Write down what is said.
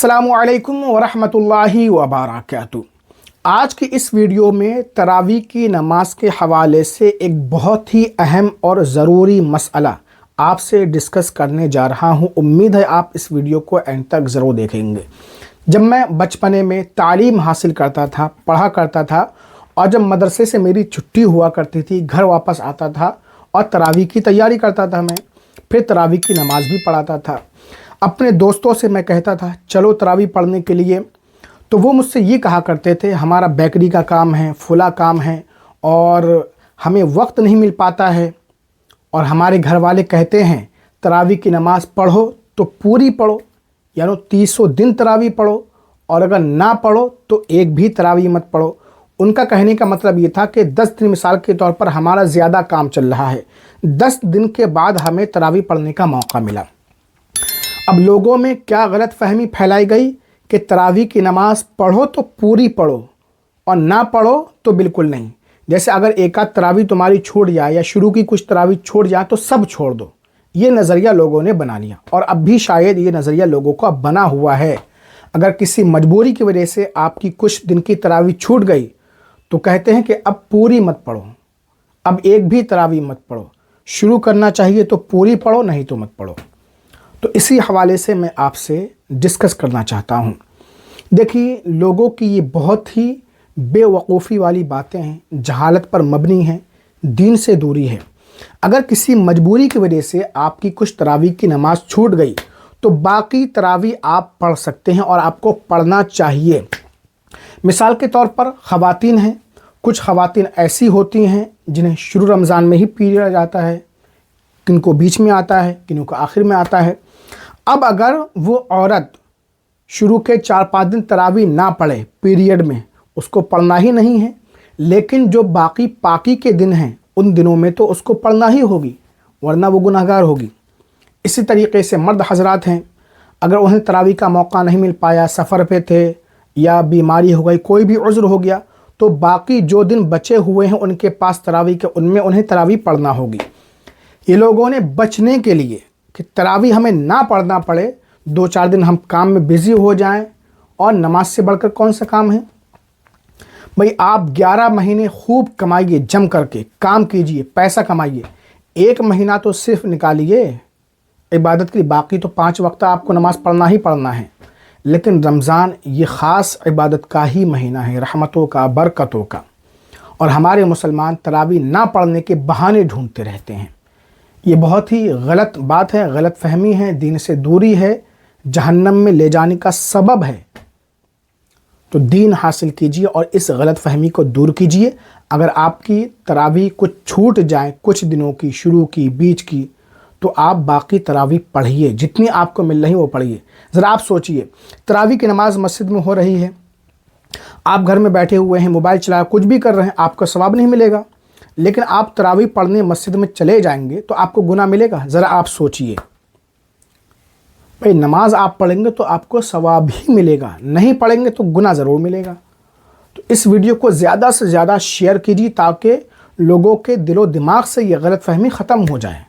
अस्सलामु अलैकुम वरहमतुल्लाहि वबरकातुहू। आज की इस वीडियो में तरावी की नमाज के हवाले से एक बहुत ही अहम और ज़रूरी मसला आपसे डिस्कस करने जा रहा हूँ। उम्मीद है आप इस वीडियो को एंड तक ज़रूर देखेंगे। जब मैं बचपने में तालीम हासिल करता था, पढ़ा करता था, और जब मदरसे से मेरी छुट्टी हुआ करती थी, घर वापस आता था और तरावी की तैयारी करता था, मैं फिर तरावी की नमाज़ भी पढ़ाता था। अपने दोस्तों से मैं कहता था चलो तरावी पढ़ने के लिए, तो वो मुझसे ये कहा करते थे हमारा बेकरी का काम है, फुला काम है और हमें वक्त नहीं मिल पाता है। और हमारे घर वाले कहते हैं तरावी की नमाज़ पढ़ो तो पूरी पढ़ो, यानी 300 दिन तरावी पढ़ो, और अगर ना पढ़ो तो एक भी तरावी मत पढ़ो। उनका कहने का मतलब ये था कि 10 दिन मिसाल के तौर पर हमारा ज़्यादा काम चल रहा है, 10 दिन के बाद हमें तरावी पढ़ने का मौका मिला। अब लोगों में क्या गलत फहमी फैलाई गई कि तरावी की नमाज़ पढ़ो तो पूरी पढ़ो और ना पढ़ो तो बिल्कुल नहीं। जैसे अगर एक आध तरावी तुम्हारी छूट जाए या शुरू की कुछ तरावी छूट जाए तो सब छोड़ दो, ये नज़रिया लोगों ने बना लिया। और अब भी शायद ये नज़रिया लोगों को अब बना हुआ है। अगर किसी मजबूरी की वजह से आपकी कुछ दिन की तरावी छूट गई तो कहते हैं कि अब पूरी मत पढ़ो, अब एक भी तरावी मत पढ़ो, शुरू करना चाहिए तो पूरी पढ़ो, नहीं तो मत पढ़ो। तो इसी हवाले से मैं आपसे डिस्कस करना चाहता हूँ। देखिए, लोगों की ये बहुत ही बेवकूफ़ी वाली बातें हैं, जहालत पर मबनी हैं, दीन से दूरी है। अगर किसी मजबूरी की वजह से आपकी कुछ तरावी की नमाज़ छूट गई तो बाकी तरावी आप पढ़ सकते हैं और आपको पढ़ना चाहिए। मिसाल के तौर पर ख़वातीन हैं, कुछ ख़वातीन ऐसी होती हैं जिन्हें शुरू रमज़ान में ही पीरियड जाता है, किनको बीच में आता है, किनको आखिर में आता है। अब अगर वो औरत शुरू के 4-5 दिन तरावी ना पढ़े पीरियड में, उसको पढ़ना ही नहीं है, लेकिन जो बाकी पाकी के दिन हैं उन दिनों में तो उसको पढ़ना ही होगी, वरना वो गुनहगार होगी। इसी तरीके से मर्द हजरात हैं, अगर उन्हें तरावी का मौका नहीं मिल पाया, सफ़र पे थे या बीमारी हो गई, कोई भी उज़्र हो गया, तो बाकी जो दिन बचे हुए हैं उनके पास तरावी के, उनमें उन्हें तरावी पढ़ना होगी। ये लोगों ने बचने के लिए कि तरावी हमें ना पढ़ना पड़े, 2-4 दिन हम काम में बिज़ी हो जाएं, और नमाज से बढ़कर कौन सा काम है भाई। आप 11 महीने खूब कमाइए, जम करके काम कीजिए, पैसा कमाइए, 1 महीना तो सिर्फ निकालिए इबादत के लिए, बाकी तो 5 वक्त आपको नमाज़ पढ़ना ही पढ़ना है। लेकिन रमज़ान ये ख़ास इबादत का ही महीना है, रहमतों का, बरकतों का, और हमारे मुसलमान तरावी ना पढ़ने के बहाने ढूंढते रहते हैं। ये बहुत ही गलत बात है, गलत फहमी है, दीन से दूरी है, जहन्नम में ले जाने का सबब है। तो दीन हासिल कीजिए और इस गलत फहमी को दूर कीजिए। अगर आपकी तरावी कुछ छूट जाए, कुछ दिनों की, शुरू की, बीच की, तो आप बाकी तरावी पढ़िए, जितनी आपको मिल रही वो पढ़िए। ज़रा आप सोचिए, तरावी की नमाज़ मस्जिद में हो रही है, आप घर में बैठे हुए हैं, मोबाइल चला कुछ भी कर रहे हैं, आपको सवाब नहीं मिलेगा। लेकिन आप तरावी पढ़ने मस्जिद में चले जाएंगे तो आपको गुनाह मिलेगा। ज़रा आप सोचिए भाई, नमाज आप पढ़ेंगे तो आपको सवाब ही मिलेगा, नहीं पढ़ेंगे तो गुनाह ज़रूर मिलेगा। तो इस वीडियो को ज़्यादा से ज़्यादा शेयर कीजिए ताकि लोगों के दिलो दिमाग से ये गलत फहमी ख़त्म हो जाए।